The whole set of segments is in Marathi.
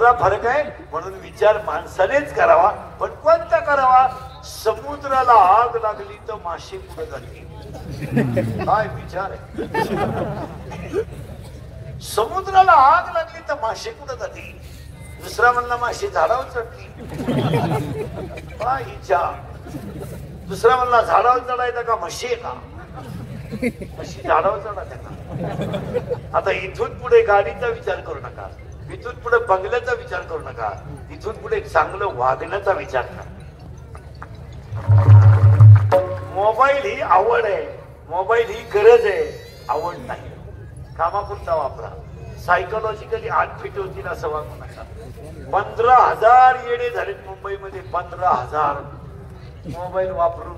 एवढा फरक आहे. म्हणून विचार माणसानेच करावा. पण कोणता करावा? समुद्राला आग लागली तर मासे कुठे जातील? काय विचार आहे? समुद्राला आग लागली तर मासे कुठे जातील? दुसरा म्हणला मासे झाडावर चढतील. काय विचार? दुसरा म्हणला झाडावर चढायचा का म्हशी का? म्हशी झाडावर चढायचा का? आता इथून पुढे गाडीचा विचार करू नका, इथून पुढे बंगल्याचा विचार करू नका, इथून पुढे चांगलं वागण्याचा विचार करा. मोबाईल ही आवड आहे, मोबाईल ही गरज आहे, आवड नाही. कामापुरता वापरा. सायकोलॉजिकली अनफिट होतील असं वागू नका. 15,000 येडे झालेत मुंबईमध्ये. 15,000 मोबाईल वापरून.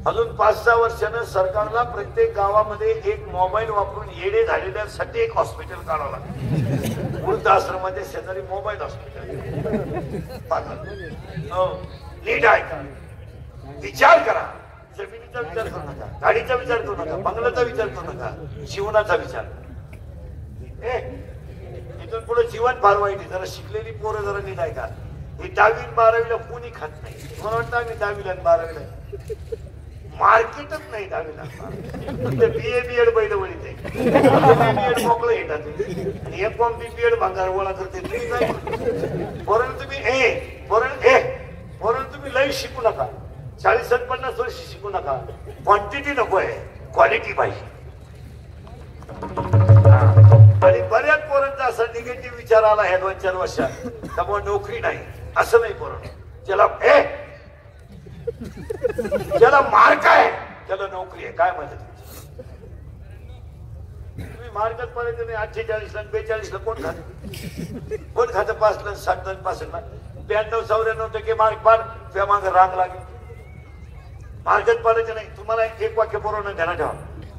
अजून 5-6 वर्षानं सरकारला प्रत्येक गावामध्ये एक मोबाईल वापरून येडे झालेल्यासाठी एक हॉस्पिटल काढावं लागेल. वृद्धाश्रमाच्या शेजारी मोबाईल हॉस्पिटल. नीट ऐका, विचार करा. जमिनीचा विचार करू नका, गाडीचा विचार करू नका, बंगल्याचा विचार करू नका, जीवनाचा विचार. इथून पुढे जीवन फार वाईट आहे. जरा शिकलेली पोरं जरा नीट ऐका. ही 10वी 12वीला कोणी खात नाही. मला वाटतं आम्ही 10वीला आणि 12वीला मार्केटच नाही. 10वीला BA BEd बैल वळीत आहे. BEd मोकळं येतात आणि एक फॉर्म BEd भांगार गोळा करते. तुम्ही काय परंतु तुम्ही लय शिकू नका. 40-50 वर्ष शिकू नका. क्वांटिटी नको आहे, क्वालिटी पाहिजे. आणि बऱ्याच पोरांचा असा निगेटिव्ह विचार आला ह्या 2-4 वर्षात. त्यामुळे नोकरी नाही असं नाही. पोरण ज्याला मार्क आहे त्याला नोकरी आहे. काय म्हणत तुम्ही मार्कच पडायचं नाही. 48 ला 42 ला कोण खात? कोण खातं? 5 ला 7 ला 65 ला 92-94% मार्क पाड त्या मागे रांग लागेल. मार्कच पडायचं नाही. तुम्हाला एक वाक्य बरोबर ध्यानात ठेवा.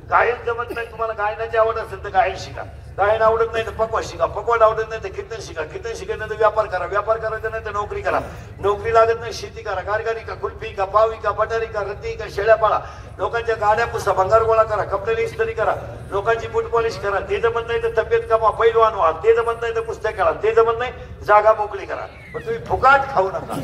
गायन जमत नाही, तुम्हाला गायनाची आवड असेल तर गायन शिका. गायन आवडत नाही तर पकवाड शिका. पकवाड आवडत नाही तर कीर्तन शिका. कीर्तन शिकायचं नाही तर व्यापार करा. व्यापार करायचं नाही तर नोकरी करा. नोकरी लागत नाही शेती करा. कारखानी का, कुल्फी का, पावी का, बटारी का, रद्दी का, शेळ्या पाळा. लोकांच्या गाड्या पुसा, भंगार गोळा करा, कपड्याला इस्त्री करा, लोकांची बूट पॉलिश करा. ते जमत नाही तर तब्येत कमा, पैलवान व्हा. ते जमत नाही तर कुस्त्या करा. ते जमत नाही जागा मोकळी करा. पण तुम्ही फुकाट खाऊ नका.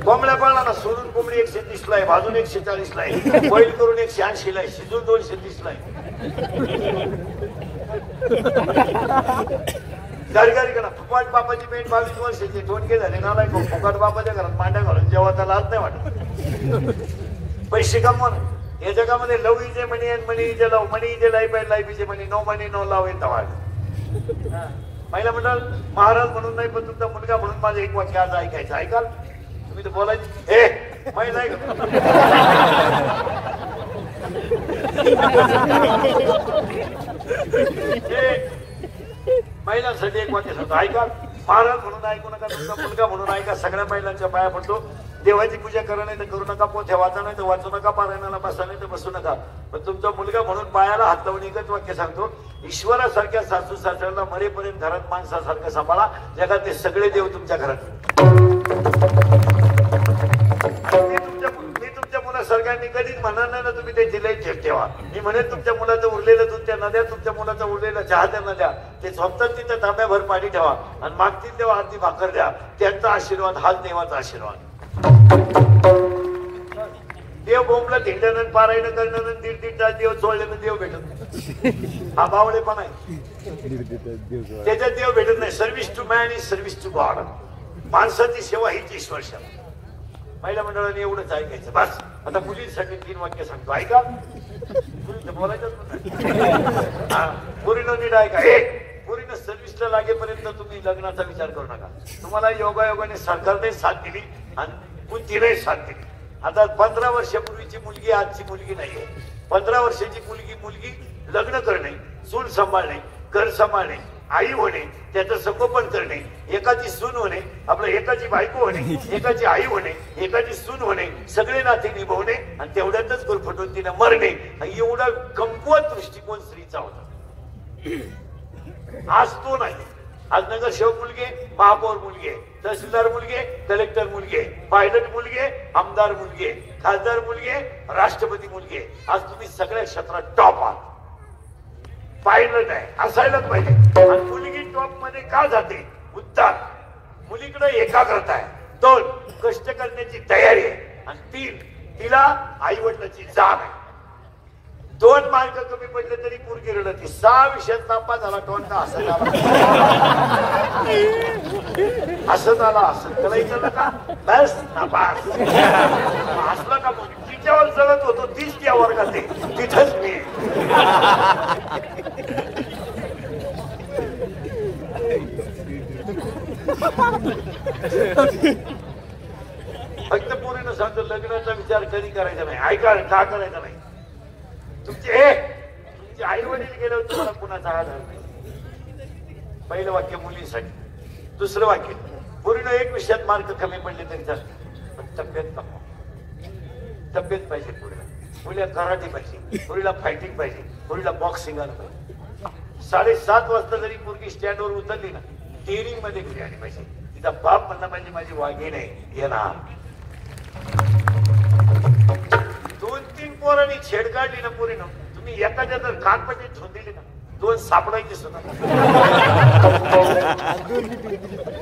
कोंबड्या पाळला सोडून कोंबडी 130 ला आहे, भाजून 140 ला आहे, बॉईल करून 180 ला आहे, शिजून 230 ला आहे. गाडी करा. फुकाट बापाची पेट 22 वर्षाची ठोणके झाले ना. फुकाट बापाच्या घरात मांड्या घालून जेव्हा त्याला आज नाही वाटत. पैसे कमवा. या जगामध्ये love is money and money is love, money is life and life is money. No money no love in the world. पहिला म्हणाल महाराज म्हणून नाही, पण तुमचा मुलगा म्हणून माझं एक वाक्य आज ऐकायचं. ऐकाल तुम्ही तर बोलायचं. हे महिला महिलांसाठी एक वाक्य सांगतो. ऐका. महाराज म्हणून ऐकू नका, तुमचा मुलगा म्हणून ऐका. सगळ्या महिलांच्या पाया पडतो. देवाची पूजा करा नाही तर करू नका, पोथ्या वाचा नाही तर वाचू नका, पारायणाला बसा नाही तर बसू नका. पण तुमचा मुलगा म्हणून पायाला हात लावून एकच वाक्य सांगतो. ईश्वरासारख्या सासू सासऱ्याला मरेपर्यंत घरात माणसासारखं सांभाळा. जगातले सगळे देव तुमच्या घरात. मी तुमच्या मुलासारख्यांनी कधीच म्हणणार नाही ना तुम्ही त्याची लई झेप ठेवा. मी म्हणेन तुमच्या मुलाचं उरलेलं दूध त्यांना द्या, तुमच्या मुलाचा उरलेला चहा त्यांना द्या. ते झोपतात तिथं तांब्याभर पाणी ठेवा आणि मागतील तेव्हा अर्धी भाकर द्या. त्यांचा आशीर्वाद हाच देवाचा आशीर्वाद. देव बोंबला धिंडणं पारायण करणं 1.5 तास देव सोडल्यानं देव भेटत. हा बावळे पण आहे. त्याच्यात देव भेटत नाही. Service to man is service to God. माणसाची सेवा हीच ईश्वर सेवा. महिला मंडळाने एवढंच ऐकायचं बस. आता मुलींसाठी 3 वाक्य सांगतो. ऐका. बोलायचं मुलीनं नीट ऐका. मुलीनं सर्व्हिसला लागेपर्यंत तुम्ही लग्नाचा विचार करू नका. तुम्हाला योगायोगाने सरकारने साथ दिली आणि कुणतीने साथ दिली. आता 15 वर्षापूर्वीची मुलगी आजची मुलगी नाहीये. 15 वर्षाची मुलगी लग्न करणे, सून सांभाळणे, घर सांभाळणे, आई होणे, त्याचं संगोपन करणे, एकाची सून होणे, आपलं एकाची बायको होणे, एकाची आई होणे, एकाची सून होणे, सगळे नाते निभवणे आणि तेवढ्यातच गुरफटून तिने मरणे. एवढा कमकुवत दृष्टिकोन स्त्रीचा होता. आज तो नाही. आज नगरसेवक मुलगे, महापौर मुलगे, तहसीलदार मुलगे, कलेक्टर मुलगे, पायलट मुलगे, आमदार मुलगे, खासदार मुलगे, राष्ट्रपती मुलगे. आज तुम्ही सगळ्या क्षेत्रात टॉप आहात. पायलट आहे, असायलाच पाहिजे. आणि मुलगी टॉप मध्ये का जाते? उत्तर, मुलीकडे एकाग्रता आहे, 2 कष्ट करण्याची तयारी आहे, आणि 3 तिला आई वडिलांची जाण आहे. 2 मार्क कमी पडले तरी पोरगी रडते. 6 विषयात नापास झाला, टोनका असं झाला, असं झाला, असं करायचं का बस नापास असलं का? मग तिच्यावर जळत होतो, तीच त्या वर्गात आहे, तिथंच मी. फक्त पोरीनं सांगतो लग्नाचा विचार कधी करायचा नाही. ऐका, का करायचा नाही? तुमचे आई वडील गेल्यावर तुम्हाला कुणाचा आधार नाही. पहिलं वाक्य मुलीसाठी. दुसरं वाक्य, पोरीनं 1 विषयात मार्क कमी पडले तरी चालते, पण तब्येत नको. तब्येत पाहिजे पोरीला. पोरीला कराटे पाहिजे, पोरीला फायटिंग पाहिजे, पोरीला बॉक्सिंग आलं पाहिजे. 7:30 वाजता जरी पोरगी स्टँडवर उतरली ना, टेरिंग मध्ये घरी आली पाहिजे. तिचा बाप म्हणला पाहिजे माझी वाघी नाही येणार. 2-3 पोरांनी छेड काढली ना पोरीनं, तुम्ही एखाद्या जर कानपट्टी ठेवून दिली ना, 2 सापडायची सुद्धा.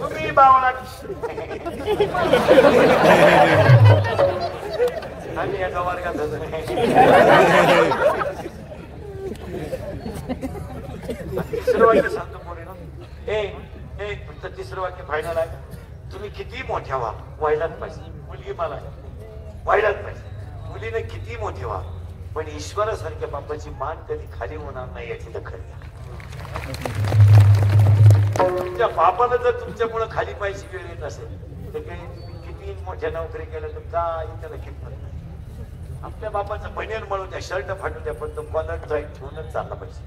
तुम्ही बावळा आम्ही एका वर्गात तिसरं वाक्य सांगतो पोरीनं, फक्त तिसरं वाक्य फायनल आहे. तुम्ही किती मोठ्या व्हा, व्हायलाच पाहिजे. मुलगी मला व्हायलाच पाहिजे. मुलीने किती मोठे व्हा, पण ईश्वरासारख्या बापाची मान कधी खाली होणार नाही याची दखल घ्या. तुमच्या बापाला जर तुमच्यामुळे खाली पाहिजे वेळ येत असेल तर काही तुम्ही किती मोठ्या नोकरी केल्या तर काय त्याला किंमत नाही. आपल्या बापाचं बनियन म्हणून द्या, शर्ट फाटू द्या, पण तो कॉलर जाईल ठेवूनच चालला पाहिजे.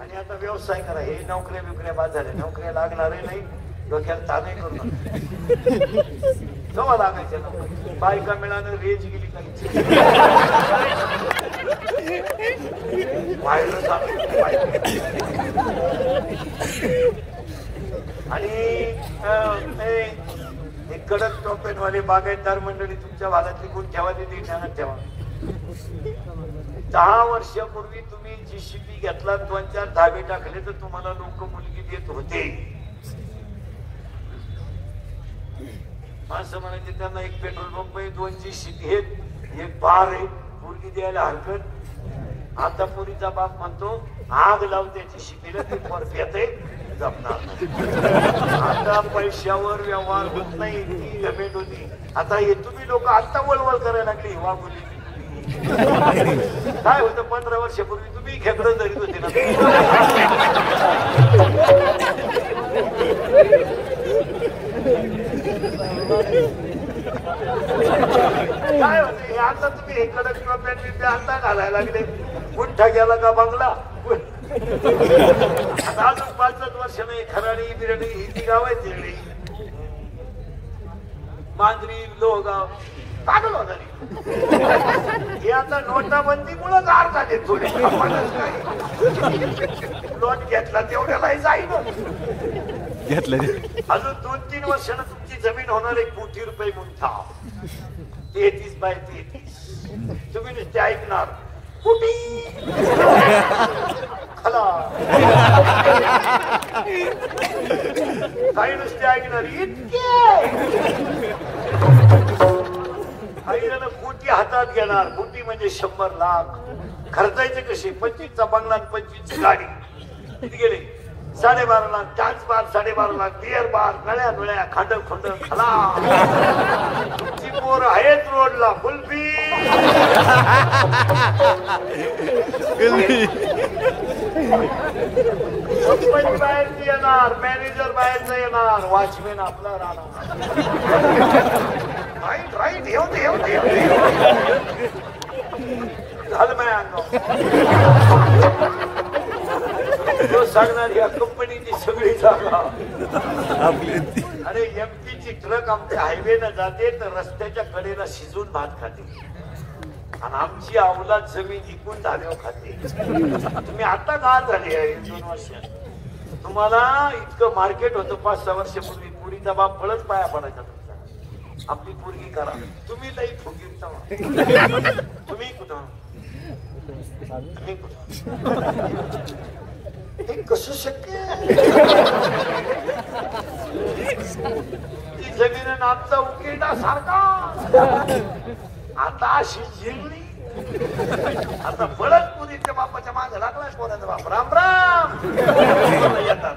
आणि आता व्यवसाय करा. हे नोकऱ्या बिकऱ्या बाद झाल्या, नोकऱ्या लागणारही नाही, डोक्याला ताणही करू नका. जवळ लागायच्या नोकरी, बायका मिळानं रेंज गेली काही व्हायरस. आणि कडक टोपेनवाले बागायतदार मंडळी तुमच्या भागातली कोण ठेवा देते ध्यानात ठेवा. 10 वर्षापूर्वी तुम्ही जीसीबी घेतला, 2-4 धाबे टाकले तर तुम्हाला लोक मुलगी देत होते. असं म्हणायचे त्यांना 1 पेट्रोल पंप आहे, 2 जीसीबी आहेत, 1 बार आहे, मुलगी द्यायला हरकत. आता पुरीचा बाप म्हणतो आग लावून त्याची शिपीला ते परत येते जपणार. आता पैशावर व्यवहार होत नाही, ती गमेट होती. आता हे तुम्ही लोक आता वळवळ करायला लागली. वा मुली काय होतं 15 वर्षापूर्वी तुम्ही खेकडं धरीत होते ना. काय होते आता तुम्ही हे कडक टोप्यात आता घालायला लागले. गुंठा गेला का बंगला. आता अजून 5 वर्ष नाही. खराडी बिरडी ही गाव आहे तिकडे, मांजरी लोहगाव पागल होता. हे आता नोटाबंदीमुळे गार झाले थोडे. लोन घेतला तेवढ्यालाही जाईल. अजून 2-3 वर्षानं तुमची जमीन होणार 1 कोटी रुपये गुंठा. 33 बाय 33. तुम्ही नुसते ऐकणार कुटी खला, काही नुसते ऐकणार इतके. काही जण कोटी हातात घेणार. कोटी म्हणजे 100 लाख. खर्चायचे कसे? 25चा बंगला, 25ची गाडी. किती गेले? 12.5 lakh. Dance bar 12.5 lakh. Beer bar, नळ्या नळ्या, खांड खुंड खला. तुमची पोर आहेत रोडला कुल्फी. कंपनी बाहेरची येणार, मॅनेजर बाहेरचा येणार, वॉचमॅन आपला राहणार. राईट राईट येऊ झालं माझ्या अंगावर. सांगणार या कंपनीची सगळी जागा. अरे एमपीची ट्रक आमच्या हायवेनं जाते तर रस्त्याच्या कडेला शिजून भात खाते, आणि आमची अवलाद जमीन विकून धान्य खाते. तुम्ही आता गार झाली आहे 2 वर्षात. तुम्हाला इतकं मार्केट होतं 5-6 वर्षापूर्वी. पुरीचा बाप फळच पाया पडायचा तुमचा. आपली पोरगी करा. तुम्ही लई फुगीर तुम्ही कुठं मी हे कसं शक्य आहे? ती जमीन आमचा उकेडा सारखा आता अशी जिरली. आता बळच पुरीच्या बापाच्या मागे लागलाय कोणाचा बाप. राम राम येतात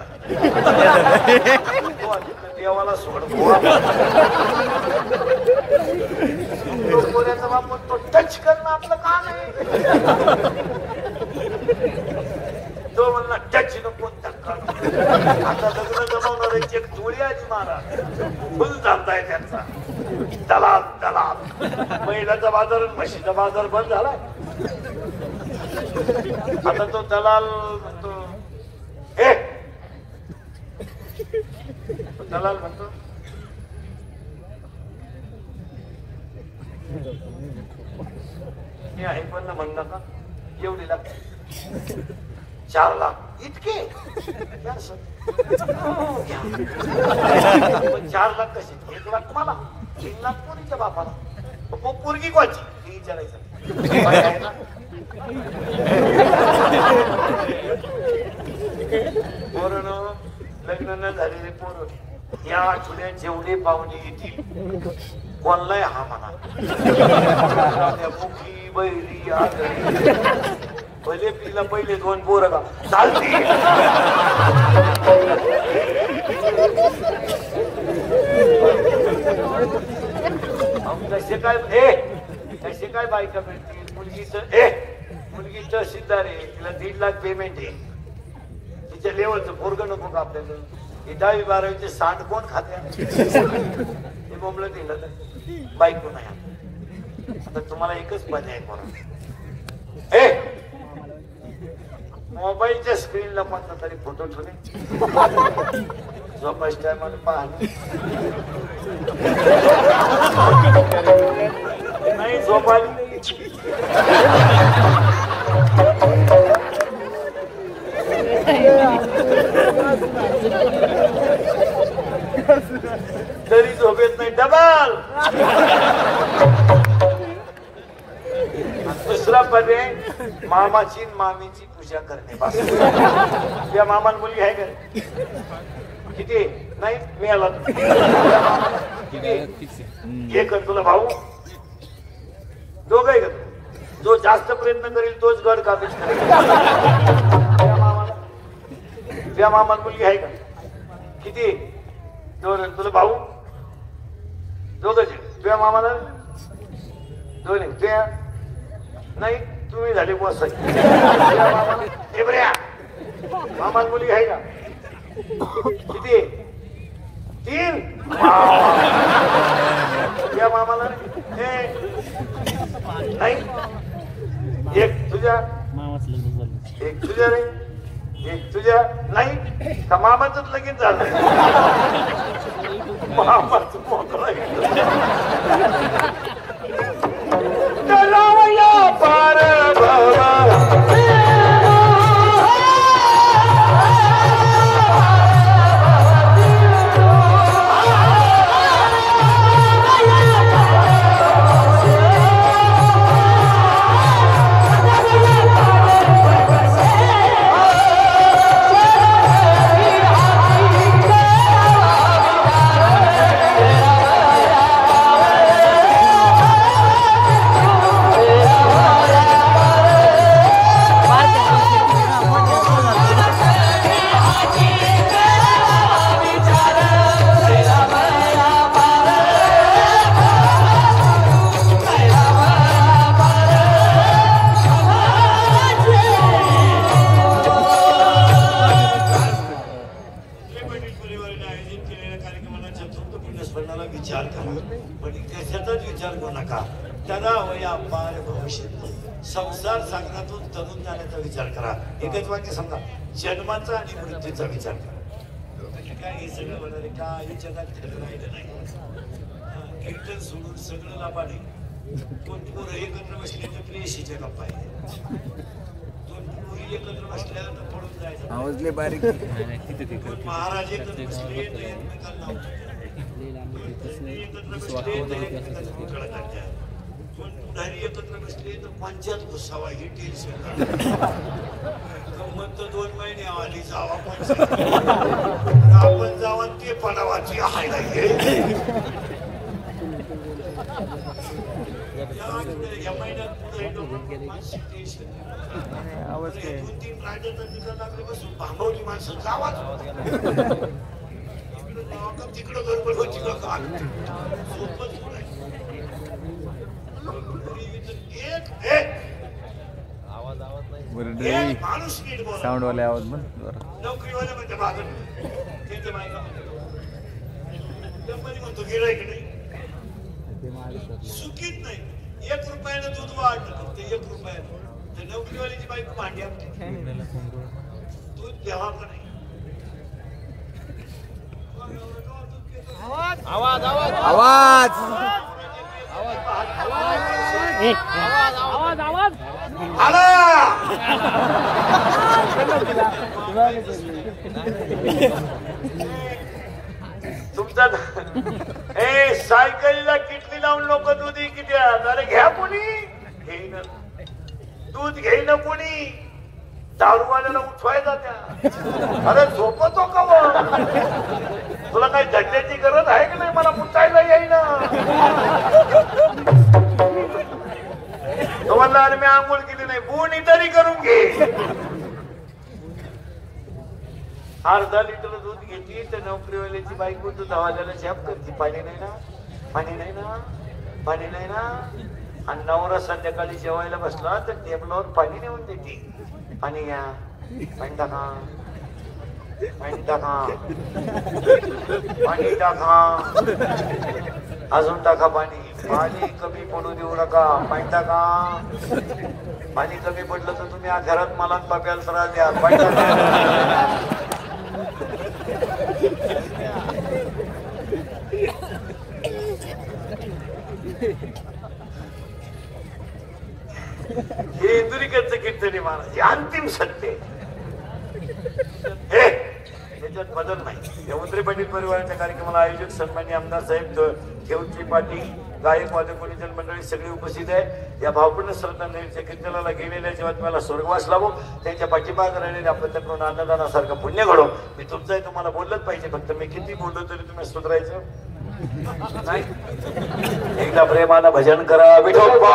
देवाला सोड. कोणाचा बाप तो टच करणं आपलं काम आहे. तो म्हणला टच नको. आता लग्न जमवणार एक जोडी आजी महाराज फुल चालताय त्यांचा. दलाल दलाल. महिलाचा बाजार म्हशीचा बाजार बंद झालाय. आता तो दलाल म्हणतो हे दलाल म्हणतो मी आहे पण ना म्हणलं का एवढी लागते 4 लाख इतके. 4 लाख कसे? 1 लाख मला 3 लाख पोरीच्या बापाला. पोरगी कोणची ती विचारायचं. पोरण लग्न न झालेले पोरं या आठवड्यात जेवढे पाहुणे येतील कोणलाय हा म्हणा. मुखी बैरी भले पिला पहिले 2 पोरं का चालती. कसे काय कसे काय बायका भेटतील? मुलगी तहसीलदार आहे. तिला 1.5 लाख पेमेंट आहे. तिच्या लेवलचं पोरगं नको का आपल्याला? 10वी 12वीचे सांड कोण खाते? हे बोंबलं दिलं तर बायको नाही. आता तुम्हाला एकच पर्याय करा. मोबाईलच्या स्क्रीनला कोणता तरी फोटो ठेवले झोपायच्या टायमाला पाहणे नाही. झोपायला तरी झोपेत नाही. डबल. दुसरा पर्याय मामाची मामीची पूजा करणे. या मामान मुलगी आहे का? किती? नाही मिळाला. किती? एक तुला भाऊ दोघही कर. जो जास्त प्रयत्न करेल तोच गड काबीज करेल. त्या मामान मुलगी आहे का? किती? 2. तुला भाऊ दोघच. तुझ्या मामाला 2 तुझ्या नाही. तुम्ही झाले बस. मामान मुलगी आहे का? किती? 3. या मामाला नाही. एक तुझ्या एक तुझ्या रे एक तुझ्या नाही का? मामाच लगेच झालं. मामाच मोकळा पार बाबा. संसार सागरातून तरुण जाण्याचा विचार करा. एकच वाक्य समजा जन्माचा आणि मृत्यूचा विचार करा. काय हे सगळं म्हणाले काही जगात खरं राहिलं नाही. कीर्तन सोडून सगळं लाभाने 2 पोरं एकत्र बसले तर प्रेयसीच्या गप्पा आहे. 2 पोरी एकत्र बसल्या तर पडून जायचं. आवाजले बारीक. महाराज एकत्र बसले तर एकमेकांना एकत्र बसले तर एकमेकांना पुढारी एकत्र बसले तर पंचायत घुसावा ही टेन्शन गंमत 2 महिने आली जावा आपण जावा ते पडावाची हायला या महिन्यात पुढे 2-3 राज्यात लागले बसून भांबवली माणसं जावाच तिकडं गडबड होती का सोपच माणूस नीट बोला साऊंड वाले आवाज नोकरीवाले म्हणजे मागं त्यांच्या बायका कंपनी म्हणतो गिराईक नाही चुकीत नाही 1 रुपयानं दूध वाढलं फक्त 1 रुपयानं तर नोकरीवाल्याची बायको भांडी आणते दूध घ्यावा का नाही आवाज आवाज आवाज आवाज आवाज आला तुमचा सायकलीला किटली लावून लोक दूध किती अरे घ्या कोणी घेईन दूध घेईन कोणी दारूवाल्याला उठवायचा त्या अरे झोपतो का तुला काही धंद्याची गरज आहे की नाही मला उठायला येईना तो म्हणला अरे मी आंघोळ केली नाही गुणी तरी करून घे अर्धा लिटर दूध घेतली तर नोकरीवाल्याची बायको दूध हवाल्याला झॅप करते पाणी नाही ना पाणी नाही ना पाणी नाही ना आणि नवरा संध्याकाळी जेवायला बसला तर टेबलावर पाणी नेऊन देते पाणी घ्या पाणी टाका पाणी टाका पाणी टाका अजून टाका पाणी पाणी कमी पडू देऊ नका पाणी टाका पाणी कमी पडलं तर तुम्ही घरात मला पप्याला त्रास द्या पाणी टाका हे इंदुरीकरचं कीर्तनी महाराज अंतिम सत्य हे त्याच्यात बदल नाही या उंद्रे पंडित परिवाराच्या कार्यक्रमाला आयोजक सन्माननीय आमदार साहेब ठेवची पाटील गायक वादक कोणीजन मंडळी सगळी उपस्थित आहे या भावपूर्ण श्रद्धांजलीच्या कीर्तनाला गेलेल्या जेव्हा तुम्हाला स्वर्गवास लाभो त्यांच्या पाठीमागे राहिलेल्या आपल्याकडून आनंदानासारखं पुण्य घडो मी तुमचं आहे तुम्हाला बोललंच पाहिजे फक्त मी किती बोललो तरी तुम्ही सुधारायचं नाही एकदा प्रेमानं भजन करा विठोबा